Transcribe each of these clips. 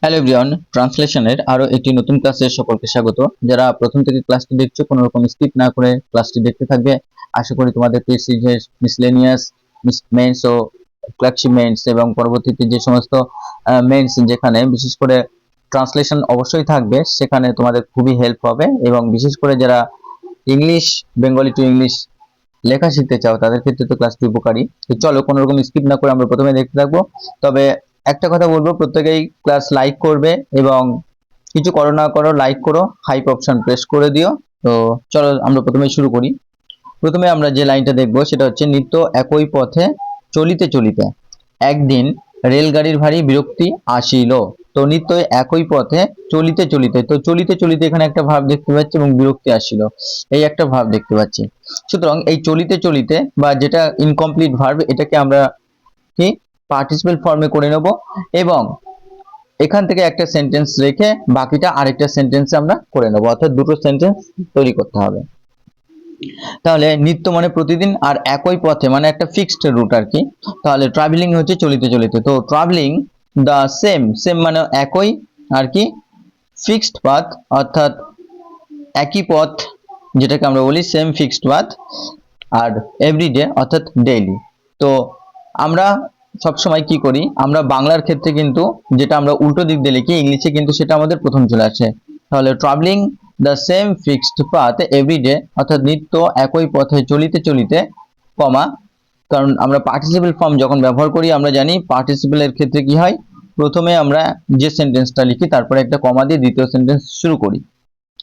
Hello everyone, ট্রান্সলেশনের আরো একটি নতুন ক্লাসে সকলকে স্বাগত। যারা প্রথম থেকে ক্লাসটি দেখছো কোনো রকম স্কিপ না করে ক্লাসটি দেখতে থাকবে। আশা করি তোমাদের সিরিজের মিসলেনিয়াস মেন্স ও ক্লার্কশিপ মেন্স এবং পরবর্তীতে যে সমস্ত মেন্স যেখানে বিশেষ করে ট্রান্সলেশন অবশ্যই থাকবে সেখানে তোমাদের খুবই হেল্প হবে। এবং বিশেষ করে যারা ইংলিশ বেঙ্গলি টু ইংলিশ লেখা শিখতে চাও তাদের ক্ষেত্রে তো ক্লাসটি উপকারী। তো চলো কোনো রকম স্কিপ না করে আমরা প্রথমে দেখতে থাকবো। তবে একটা কথা বলবো, প্রত্যেকেই ক্লাস লাইক করবে এবং কিছু করো না করো লাইক করো, হাইপ অপশন প্রেস করে দিও। তো চলো আমরা প্রথমে শুরু করি। প্রথমে আমরা যে লাইনটা দেখবো সেটা হচ্ছে, নিত্য একই পথে চলিতে চলিতে একদিন রেলগাড়ির ভারী বিরক্তি আসিল। তো নিত্য একই পথে চলিতে চলিতে, তো চলিতে চলিতে এখানে একটা ভাব দেখতে পাচ্ছি এবং বিরক্তি আসিল এই একটা ভাব দেখতে পাচ্ছি। সুতরাং এই চলিতে চলিতে বা যেটা ইনকমপ্লিট ভার্ব, এটাকে আমরা কি পার্টিসিপেল ফর্মে করে নেব এবং এখান থেকে একটা সেন্টেন্স রেখে বাকিটা আরেকটা সেন্টেন্সে আমরা করে নেব, অর্থাৎ দুটো সেন্টেন্স তৈরি করতে হবে। তাহলে নিত্য মানে প্রতিদিন, আর একই পথে মানে একটা ফিক্সড রুট আর কি। তাহলে ট্রাভেলিং হচ্ছে চলিতে চলিতে, তো ট্রাভেলিং দ্য সেম, সেম মানে একই আর কি, ফিক্সড পাথ অর্থাৎ একই পথ যেটাকে আমরা বলি সেম ফিক্সড পাথ, আর এভরিডে অর্থাৎ ডেইলি। তো আমরা সবসময় কি করি, আমরা বাংলার ক্ষেত্রে কিন্তু যেটা আমরা উল্টো দিক দিয়ে লিখি, ইংলিশে কিন্তু সেটা আমাদের প্রথম চলে আসে। তাহলে travelling the same fixed path everyday, অর্থাৎ নিত্য একই পথে চলিতে চলিতে, কমা, কারণ আমরা পার্টিসিপেল ফর্ম যখন ব্যবহার করি আমরা জানি পার্টিসিপেলের ক্ষেত্রে কি হয়, প্রথমে আমরা যে সেন্টেন্সটা লিখি তারপরে একটা কমা দিয়ে দ্বিতীয় সেন্টেন্স শুরু করি।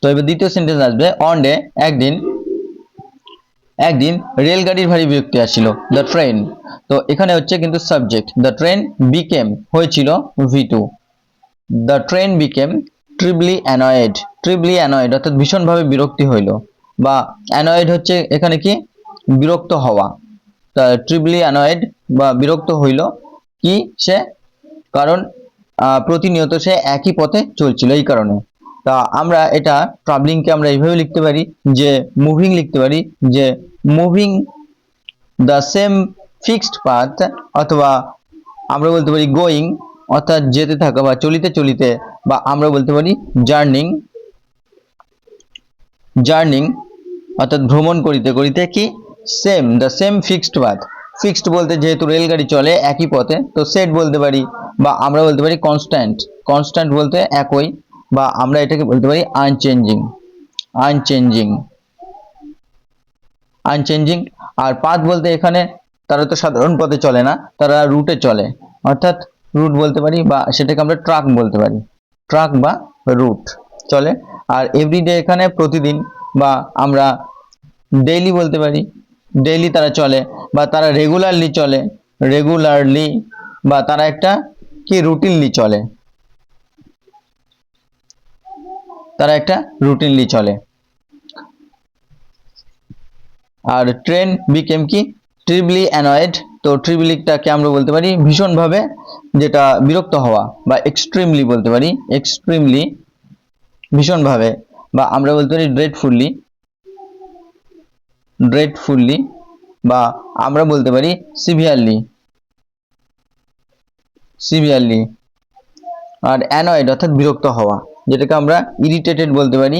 তো এবার দ্বিতীয় সেন্টেন্স আসবে, অন ডে একদিন, একদিন রেলগাড়ির ভারী বিরক্তি আসিল, দ্য ট্রেন। তো এখানে হচ্ছে কিন্তু সাবজেক্ট, দ্য ট্রেন বিকেম হয়েছিল V2, the train became terribly annoyed, terribly annoyed অর্থাৎ ভীষণভাবে বিরক্তি হইল, বা অ্যানয়েড হচ্ছে এখানে কি বিরক্ত হওয়া। তা ট্রিবলি অ্যানয়েড বা বিরক্ত হইল কি সে, কারণ প্রতিনিয়ত সে একই পথে চলছিল এই কারণে। তা আমরা এটা ট্রাভেলিংকে আমরা এইভাবে লিখতে পারি যে মুভিং লিখতে পারি, যে moving the same fixed path, অথবা আমরা বলতে পারি গোয়িং অর্থাৎ যেতে থাকা বা চলিতে চলিতে, বা আমরা বলতে পারি জার্নিং, জার্নিং অর্থাৎ ভ্রমণ করিতে করিতে কি same, the same fixed path. Fixed বলতে যেহেতু রেলগাড়ি চলে একই পথে, তো সেট বলতে পারি, বা আমরা বলতে পারি কনস্ট্যান্ট, কনস্ট্যান্ট বলতে একই, বা আমরা এটাকে বলতে পারি আনচেঞ্জিং, আনচেঞ্জিং, আনচেঞ্জিং। আর পাথ বলতে এখানে তারা তো সাধারণ পথে চলে না, তারা রুটে চলে, অর্থাৎ রুট বলতে পারি, বা সেটাকে আমরা ট্রাক বলতে পারি, ট্রাক বা রুট চলে। আর এভরিডে এখানে প্রতিদিন, বা আমরা ডেইলি বলতে পারি, ডেইলি তারা চলে, বা তারা রেগুলারলি চলে, রেগুলারলি, বা তারা একটা কি রুটিনলি চলে, তারা একটা রুটিনলি চলে। আর ট্রেন বিকেম কি ট্রিবলি অ্যানয়েড, তো ট্রিবলিটাকে আমরা বলতে পারি ভীষণভাবে যেটা বিরক্ত হওয়া, বা এক্সট্রিমলি বলতে পারি, এক্সট্রিমলি ভীষণভাবে, বা আমরা বলতে পারি ড্রেডফুললি, ড্রেডফুললি, বা আমরা বলতে পারি সিভিয়ারলি, সিভিয়ারলি। আর অ্যানয়েড অর্থাৎ বিরক্ত হওয়া, যেটাকে আমরা ইরিটেটেড বলতে পারি,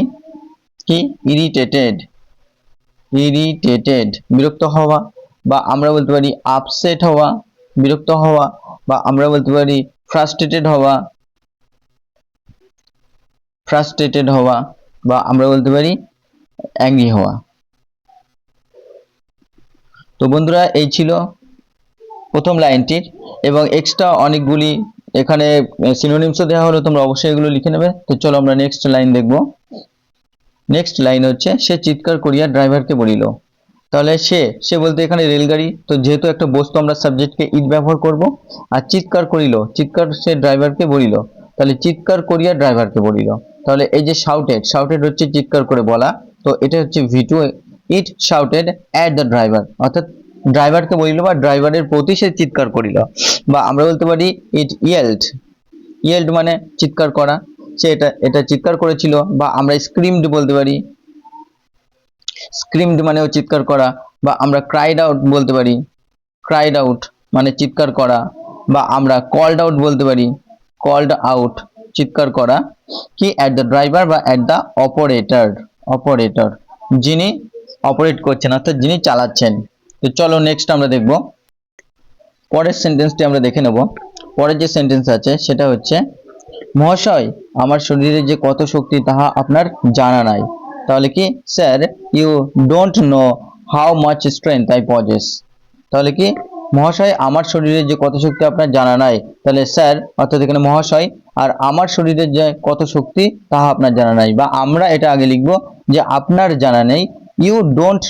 কি ইরিটেটেড, ইরিটেটেড বিরক্ত হওয়া, বা আমরা বলতে পারি আপসেট হওয়া, বিরক্ত হওয়া, বা আমরা বলতে পারি ফ্রাস্ট্রেটেড হওয়া, ফ্রাস্ট্রেটেড হওয়া, বা আমরা বলতে পারি অ্যাংরি হওয়া। তো বন্ধুরা এই ছিল প্রথম লাইনটির, এবং এক্সট্রা অনেকগুলি এখানে সিনোনিমসও দেওয়া হলো, তোমরা অবশ্যই এগুলো লিখে নেবে। তো চলো আমরা নেক্সট লাইন দেখব। নেক্সট লাইন হচ্ছে, সে চিৎকার করিয়া ড্রাইভারকে বলিল। তাহলে সে বলতে এখানে রেলগাড়ি, তো যেহেতু একটা বস্তু আমরা সাবজেক্টকে ইট ব্যবহার করব, আর চিৎকার করিল, চিৎকার সে ড্রাইভারকে বলিল, তাহলে চিৎকার করিয়া ড্রাইভারকে বলিল। তাহলে এই যে শাউটেড, শাউটেড হচ্ছে চিৎকার করে বলা, তো এটা হচ্ছে V2, it shouted at the driver, অর্থাৎ ড্রাইভারকে বলিল বা ড্রাইভারের প্রতি সে চিৎকার করিল, বা আমরা বলতে পারি ইট ইয়েল্ড, ইয়েল্ড মানে চিৎকার করা, সে এটা চিৎকার করেছিল, বা আমরা স্ক্রিমড বলতে পারি, স্ক্রিমড মানেও চিৎকার করা, বা আমরা ক্রাইড আউট বলতে পারি, ক্রাইড আউট মানে চিৎকার করা, বা আমরা কল্ড আউট বলতে পারি, কল্ড আউট চিৎকার করা কি অ্যাট দ্য ড্রাইভার বা অ্যাট দ্য অপারেটর যিনি অপারেট করছেন অর্থাৎ যিনি চালাচ্ছেন। তো চলো নেক্সট আমরা দেখব পরের সেন্টেন্সটি আমরা দেখে নেব। পরের যে সেন্টেন্স আছে সেটা হচ্ছে মহাশয় আমার শরীরে যে কত শক্তি তাহা আপনার জানা নাই। তাহলে কি sir you don't know how much strength I possess. তাহলে কি মহাশয় আমার শরীরে যে কত শক্তি আপনার জানা নাই। তাহলে স্যার অর্থাৎ এখানে মহাশয় আর আমার শরীরে যে কত শক্তি তাহা আপনার জানা নাই, বা আমরা এটা আগে লিখব যে আপনার জানা নেই। ইউ ডোন্ট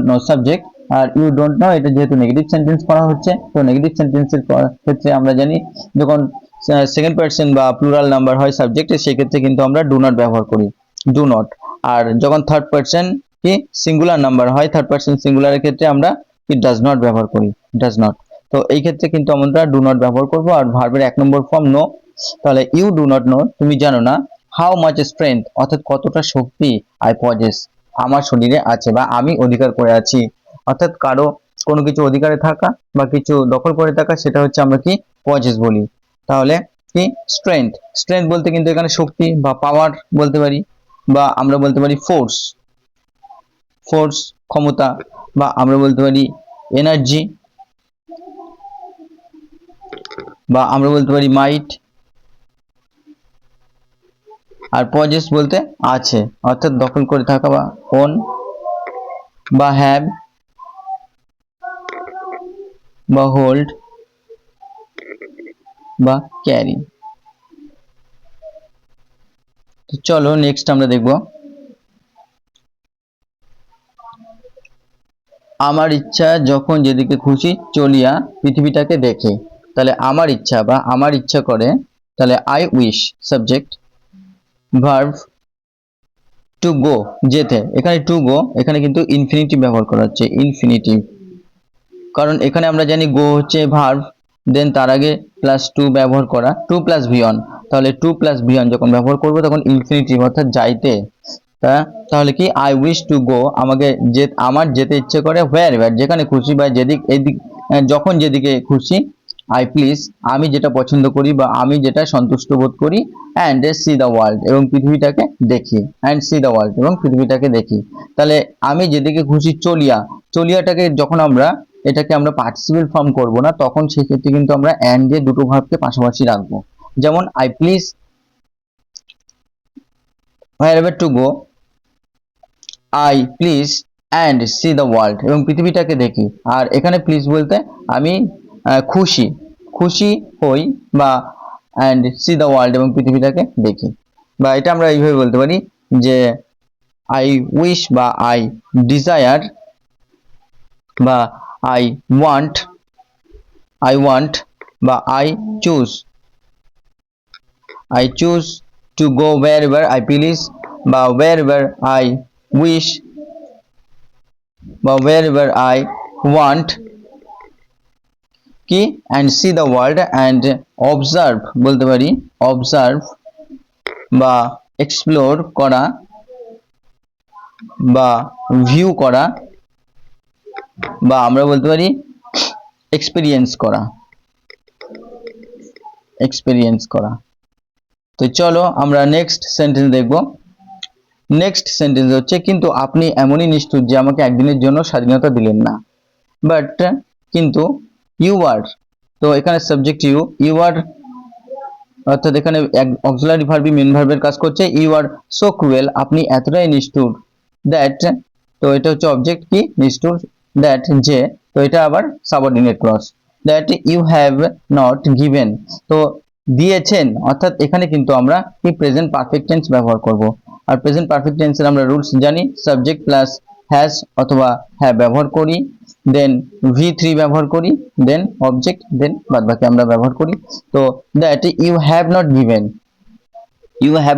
নো সাবজেক্ট, আর ইউ ডোন্ট নো এটা যেহেতু নেগেটিভ সেন্টেন্স করা হচ্ছে, তো নেগেটিভ সেন্টেন্সের ক্ষেত্রে আমরা জানি যখন সেকেন্ড পারসন বা প্লুরাল নাম্বার হয় সাবজেক্টে সেই ক্ষেত্রে কিন্তু আমরা ডু নট ব্যবহার করি, ডু নট। আর যখন থার্ড পারসন কি সিঙ্গুলার নাম্বার হয়, থার্ড পারসন সিঙ্গুলারের ক্ষেত্রে আমরা কি ডাজ নট ব্যবহার করি, ডাজ নট। তো এই ক্ষেত্রে কিন্তু আমরা ডু নট ব্যবহার করব। আর ভার্বের 1 নম্বর ফর্ম নো। তাহলে ইউ ডু নট নো তুমি জানো না, হাউ মাচ স্ট্রেংথ অর্থাৎ কতটা শক্তি আই পজেস আমার শরীরে আছে বা আমি অধিকার করে আছি। অর্থাৎ কারো কোনো কিছু অধিকারে থাকা বা কিছু দখল করে থাকা সেটা হচ্ছে আমরা কি পজেস বলি। তাহলে কি স্ট্রেংথ বলতে কিন্তু এখানে শক্তি বা পাওয়ার বলতে পারি, বা আমরা বলতে পারি ফোর্স ক্ষমতা, বা আমরা বলতে পারি এনার্জি, বা আমরা বলতে পারি মাইট। আর পজেস বলতে আছে অর্থাৎ দখল করে থাকা বা ওন বা হ্যাভ বা হোল্ড বা ক্যারি। তো চলো নেক্সট আমরা দেখব আমার ইচ্ছা যখন যেদিকে খুশি চলিয়া পৃথিবীটাকে দেখে। তাহলে আমার ইচ্ছা বা আমার ইচ্ছা করে, তাহলে I wish subject, verb to go যেতে, এখানে টু গো এখানে কিন্তু ইনফিনিটিভ ব্যবহার করা হচ্ছে, ইনফিনিটিভ। কারণ এখানে আমরা জানি গো হচ্ছে ভার্ব, দেন তার আগে প্লাস টু ব্যবহার করা, টু প্লাস ভিয়ন। তাহলে টু প্লাস ভিয়ন যখন ব্যবহার করব তখন ইনফিনিটিভ অর্থাৎ যাইতে। তাহলে কি আই উইশ টু গো আমাকে আমার যেতে ইচ্ছে করে, হোয়ার এভার যেখানে খুশি বা যখন যেদিকে খুশি, আই প্লিজ আমি যেটা পছন্দ করি বা আমি যেটা সন্তুষ্ট বোধ করি, অ্যান্ড সি দ্য ওয়ার্ল্ড এবং পৃথিবীটাকে দেখি, তাহলে আমি যেদিকে খুশি চলিয়াটাকে যখন আমরা এটাকে আমরা পার্টিসিপেল ফর্ম করব না, তখন সেই ক্ষেত্রে কিন্তু আমরা অ্যান্ড দিয়ে দুটো ভার্বকে পাশাপাশি রাখবো। যেমন I please wherever to go, I please and C the world এবং পৃথিবীটাকে দেখি। আর এখানে প্লিজ বলতে আমি খুশি হই, বা অ্যান্ড সি দ্য ওয়ার্ল্ড এবং পৃথিবীটাকে দেখি। বা এটা আমরা এইভাবে বলতে পারি যে আই উইশ বা আই ডিজায়ার বা আই ওয়ান্ট বা I choose to go wherever I please বা wherever I wish বা wherever I want কি and see the world and observe বলতে পারি observe বা explore করা বা ভিউ করা, বা আমরা বলতে পারি এক্সপেরিয়েন্স করা। তো চলো আমরা নেক্সট সেন্টেন্স দেখব। নেক্সট সেন্টেন্স হচ্ছে কিন্তু আপনি এমনই নিষ্ঠুর যে আমাকে একদিনের জন্য স্বাধীনতা দিলেন না। বাট কিন্তু ইউ আর, তো এখানে সাবজেক্ট ইউ আর অর্থাৎ এখানে অক্সিলারি ভার্বই মেন ভার্বের কাজ করছে। ইউ আর সো ক্রুয়েল আপনি এতটাই নিষ্ঠুর, দ্যাট তো এটা হচ্ছে অবজেক্ট কি নিষ্ঠুর, দ্যাট যে, তো এটা আবার subordinate clause, that you have not given তো দিয়েছেন, অর্থাৎ এখানে কিন্তু আমরা কি প্রেজেন্ট পারফেক্ট টেন্স ব্যবহার করব। আর প্রেজেন্ট পারফেক্ট টেন্সের আমরা রুলস জানি, সাবজেক্ট প্লাস হ্যাজ অথবা হ্যাভ ব্যবহার করি, দেন V3 ব্যবহার করি, দেন অবজেক্ট, দেন বাদবাকি আমরা ব্যবহার করি। তো that you have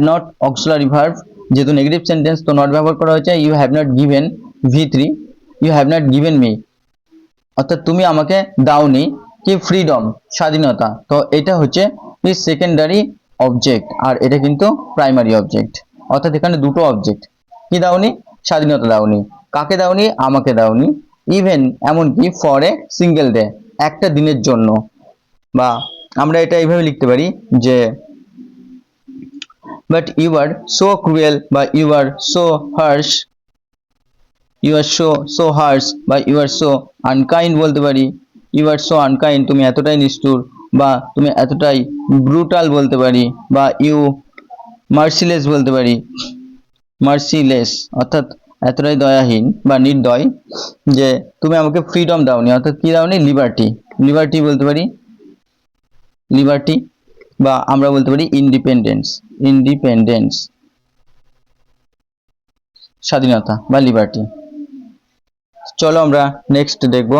not auxiliary verb, যেহেতু নেগেটিভ সেন্টেন্স তো নট ব্যবহার করা হয়েছে। You have not given V3, you have not given me অর্থাৎ তুমি আমাকে দাওনি কি ফ্রিডম স্বাধীনতা, তো এটা হচ্ছে সেকেন্ডারি অবজেক্ট আর এটা কিন্তু প্রাইমারি অবজেক্ট। অর্থাৎ এখানে দুটো অবজেক্ট, কি দাওনি স্বাধীনতা দাওনি, কাকে দাওনি আমাকে দাওনি, ইভেন এমনকি ফর এ সিঙ্গেল ডে একটা দিনের জন্য, বা আমরা এটা এইভাবে লিখতে পারি যে but you are so cruel বা you are so harsh, you are so harsh বা ইউ আর সো আনকাইন্ড বলতে পারি। ইউ আর সো আনকাইন্ড, তুমি এতটাই নিষ্ঠুর, বা তুমি এতটাই ব্রুটাল বলতে পারি, বা ইউ মার্সিলেস বলতে পারি। মার্সিলেস অর্থাৎ এতটাই দয়াহীন বা নির্দয় যে তুমি আমাকে ফ্রিডম দাওনি, অর্থাৎ কি দাওনি, লিবার্টি। লিবার্টি বলতে পারি, লিবার্টি, বা আমরা বলতে পারি ইন্ডিপেন্ডেন্স। ইন্ডিপেন্ডেন্স স্বাধীনতা বা লিবার্টি। চলো আমরা নেক্সট দেখব।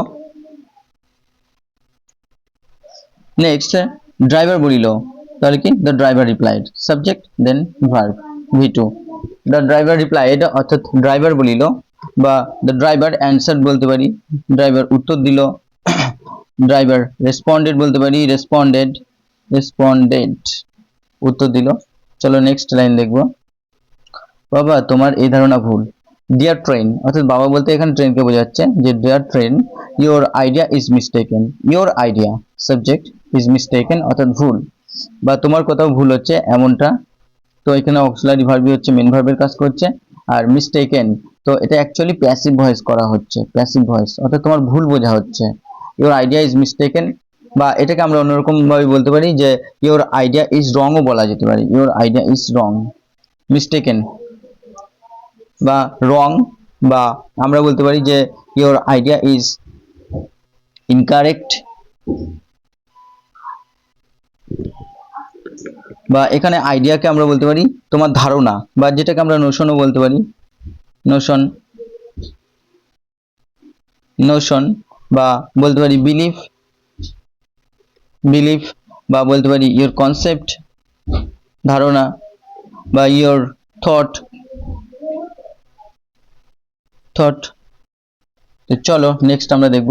নেক্সট ড্রাইভার বলিল, তাহলে কি the driver replied, subject then verb V2। The driver replied অর্থাৎ ড্রাইভার বলিল, বা দ্য ড্রাইভার অ্যান্সার বলতে পারি, ড্রাইভার উত্তর দিল। ড্রাইভার রেসপন্ডেড বলতে পারি, রেসপন্ডেড, রেসপন্ডেড উত্তর দিল। চলো নেক্সট লাইন দেখব। বাবা তোমার এই ধারণা ভুল। ডিয়ার ট্রেন অর্থাৎ বাবা বলতে এখানে ট্রেনকে বোঝাচ্ছে, যে dear train your idea is mistaken. Your idea subject, is mistaken অর্থাৎ ভুল, বা তোমার কোথাও ভুল হচ্ছে এমনটা। তো এখানে অক্সিলারি ভার্বই হচ্ছে মেন ভার্বের কাজ করছে। আর মিস্টেকেন তো এটা অ্যাকচুয়ালি প্যাসিভ ভয়েস করা হচ্ছে, প্যাসিভ ভয়েস অর্থাৎ তোমার ভুল বোঝা হচ্ছে। ইওর আইডিয়া ইজ মিস্টেকেন, বা এটাকে আমরা অন্যরকম ভাবে বলতে পারি যে ইওর আইডিয়া ইজ রংও বলা যেতে পারে। Your idea is wrong, mistaken বা রং, বা আমরা বলতে পারি যে ইওর আইডিয়া ইজ ইনকারেক্ট, বা এখানে আইডিয়াকে আমরা বলতে পারি তোমার ধারণা, বা যেটাকে আমরা নোশনও বলতে পারি, নোশন, নোশন, বা বলতে পারি বিলিফ, বিলিফ, বা বলতে পারি ইওর কনসেপ্ট, ধারণা, বা ইওর থট, থট। তো চলো নেক্সট আমরা দেখব।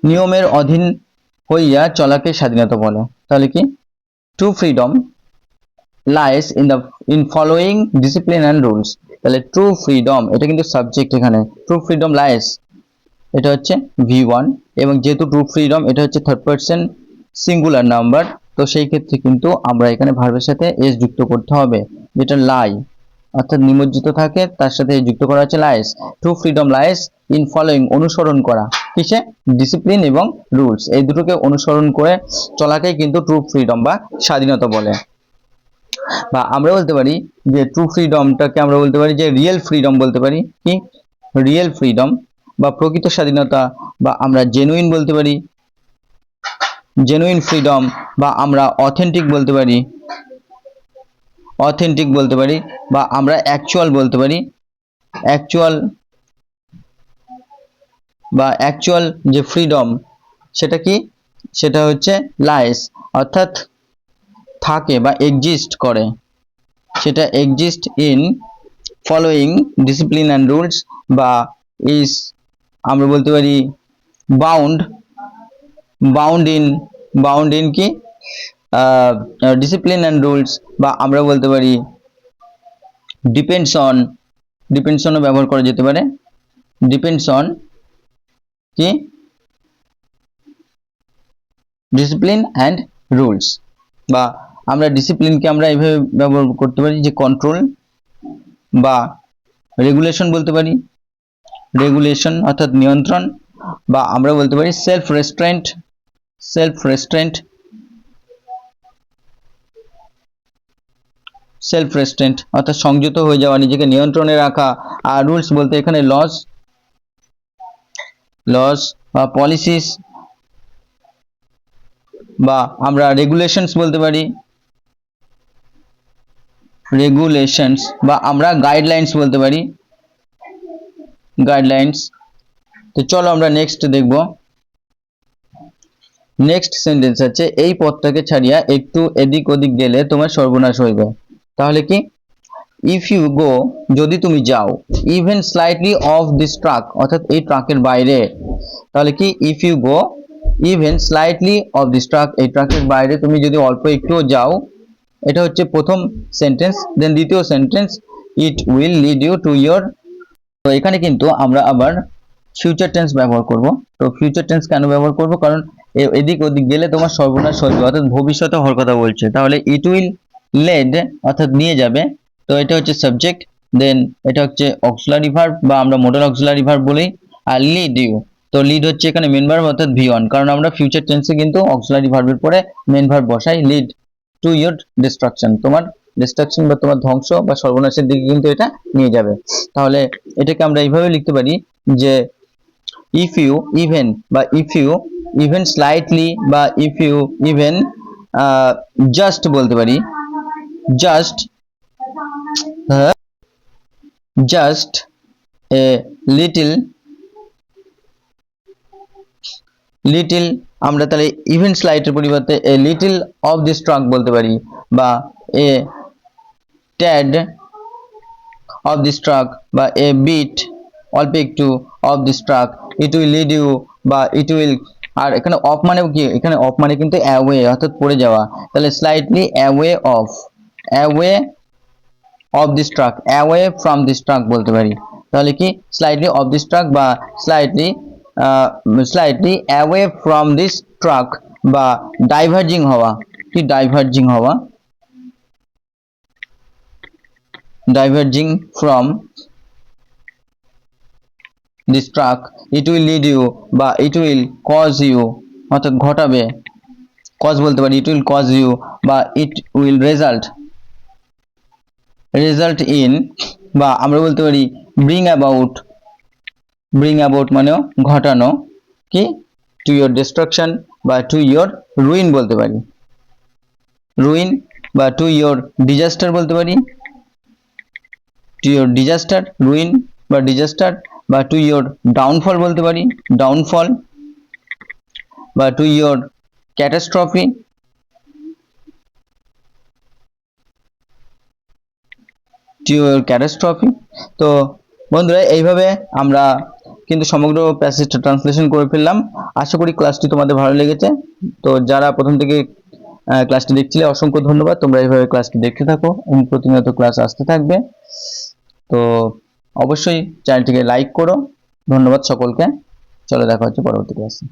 নিয়মের অধীন হইয়া চলাকে স্বাধীনতা বলে, তাহলে কি true freedom lies in following discipline and rules. তাহলে ট্রু ফ্রিডম এটা কিন্তু সাবজেক্ট, এখানে ট্রু ফ্রিডম লাইস এটা হচ্ছে V1, এবং যেহেতু ট্রু ফ্রিডম এটা হচ্ছে থার্ড পারসন সিঙ্গুলার নাম্বার, তো সেই ক্ষেত্রে কিন্তু আমরা এখানে ভার্বের সাথে এস যুক্ত করতে হবে, যেটা লাই অর্থাৎ নিমজ্জিত থাকে, তার সাথে যুক্ত করা হচ্ছে lies. True freedom lies in following অনুসরণ করা, কিসে, ডিসিপ্লিন এবং রুলস, এই দুটোকে অনুসরণ করে চলাকেই কিন্তু ট্রু ফ্রিডম বা স্বাধীনতা বলে। বা আমরা বলতে পারি যে ট্রু ফ্রিডমটাকে আমরা বলতে পারি যে রিয়েল ফ্রিডম বলতে পারি, কি রিয়েল ফ্রিডম বা প্রকৃত স্বাধীনতা, বা আমরা জেনুইন বলতে পারি, জেনুইন ফ্রিডম, বা আমরা অথেন্টিক বলতে পারি, অথেন্টিক বলতে পারি, বা আমরা অ্যাকচুয়াল বলতে পারি, অ্যাকচুয়াল, বা অ্যাকচুয়াল যে ফ্রিডম সেটা কি, সেটা হচ্ছে লাইস অর্থাৎ থাকে বা এক্সিস্ট করে, সেটা exist in following discipline and rules, বা ইজ আমরা বলতে পারি বাউন্ড, বাউন্ড ইন কি ডিসিপ্লিন অ্যান্ড রুলস, বা আমরা বলতে পারি ডিপেন্ডস অন, ডিপেন্ডস অনও ব্যবহার করা যেতে পারে, ডিপেন্ডস অন কি ডিসিপ্লিন অ্যান্ড রুলস, বা আমরা ডিসিপ্লিনকে আমরা এইভাবে ব্যবহার করতে পারি যে কন্ট্রোল, বা রেগুলেশন বলতে পারি, রেগুলেশন অর্থাৎ নিয়ন্ত্রণ, বা আমরা বলতে পারি self restrained, self restrained, self restrained অর্থাৎ সংযত হয়ে যাওয়া, নিজেকে নিয়ন্ত্রণে রাখা। আর রুলস বলতে এখানে লস, লস বা পলিসিস, বা আমরা রেগুলেশনস বলতে পারি, রেগুলেশনস, বা আমরা গাইডলাইন্স বলতে পারি, গাইডলাইন্স। তো চলো আমরা নেক্সট দেখব। নেক্সট সেন্টেন্স আছে এই পথটাকে ছাড়িয়া একটু এদিক ওদিক গেলে তোমার সর্বনাশ হইবে, তাহলে কি ইফ ইউ গো যদি তুমি যাও, even slightly off this track অর্থাৎ এই ট্রাকের বাইরে, তাহলে কি if you go even slightly off this track, এই ট্রাকের বাইরে তুমি যদি অল্প একটুও যাও, এটা হচ্ছে প্রথম সেন্টেন্স। দেন দ্বিতীয় sentence it will lead you to your, তো এখানে কিন্তু আমরা আবার ফিউচার টেন্স ব্যবহার করব। তো ফিউচার টেন্স কেন ব্যবহার করব, কারণ এদিক ওদিক গেলে তোমার সর্বনাশ হয়ে, অর্থাৎ ভবিষ্যতে হওয়ার কথা বলছে। তাহলে ইট উইল লেড অর্থাৎ নিয়ে যাবে, তো এটা হচ্ছে সাবজেক্ট, দেন এটা হচ্ছে অক্সিলারি ভার্ব বা আমরা মডাল অক্সিলারি ভার্ব বলি। আর লিড ইউ, তো লিড হচ্ছে এখানে মেন ভার্ব অর্থাৎ V1, কারণ আমরা ফিউচার টেন্সে কিন্তু অক্সিলারি ভার্বের পরে মেন ভার্ব বসাই। লিড টু ইয়োর ডিস্ট্রাকশন, তোমার ডিস্ট্রাকশন বা তোমার ধ্বংস বা সর্বনাশের দিকে কিন্তু এটা নিয়ে যাবে। তাহলে এটাকে আমরা এইভাবে লিখতে পারি যে if you even বা if you even slightly বা if you even just বলতে পারি, just just a little আমরা তাহলে even slight এর পরিবর্তে a little of this truck বলতে পারি, বা a tad of this truck বা a bit অল্প একটু of this truck, it will lead you বা it will, আর এখানে অফ মানে কি, এখানে অফ মানে কিন্তু away অর্থাৎ পড়ে যাওয়া, তাহলে slightly away of this truck, away from this truck বলতে পারি। তাহলে কি slightly of this truck বা slightly away from this truck বা diverging হওয়া, কি diverging from this truck, it will lead you বা it will cause you অর্থাৎ ঘটাবে, cause বলতে পারি, it will cause you বা it will result in বা আমরা বলতে পারি bring about মানেও ঘটানো, কি to your destruction বা to your ruin বলতে পারি, ruin বা to your disaster বলতে পারি, to your disaster, ruin বা disaster বা to your downfall বলতে পারি, downfall বা to your catastrophe, to your catastrophe। তো বন্ধুরা এইভাবে আমরা কিন্তু সমগ্র প্যাসেজটা ট্রান্সলেশন করে ফেললাম। আশা করি ক্লাসটি তোমাদের ভালো লেগেছে। তো যারা প্রথম থেকে ক্লাসটি দেখছিলে অসংখ্য ধন্যবাদ, তোমরা এইভাবে ক্লাসটি দেখতে থাকো এবং প্রতিনিয়ত ক্লাস আসতে থাকবে। তো অবশ্যই চ্যানেলটিকে লাইক করো। ধন্যবাদ সকলকে। চলো দেখা হচ্ছে পরবর্তী ক্লাসে।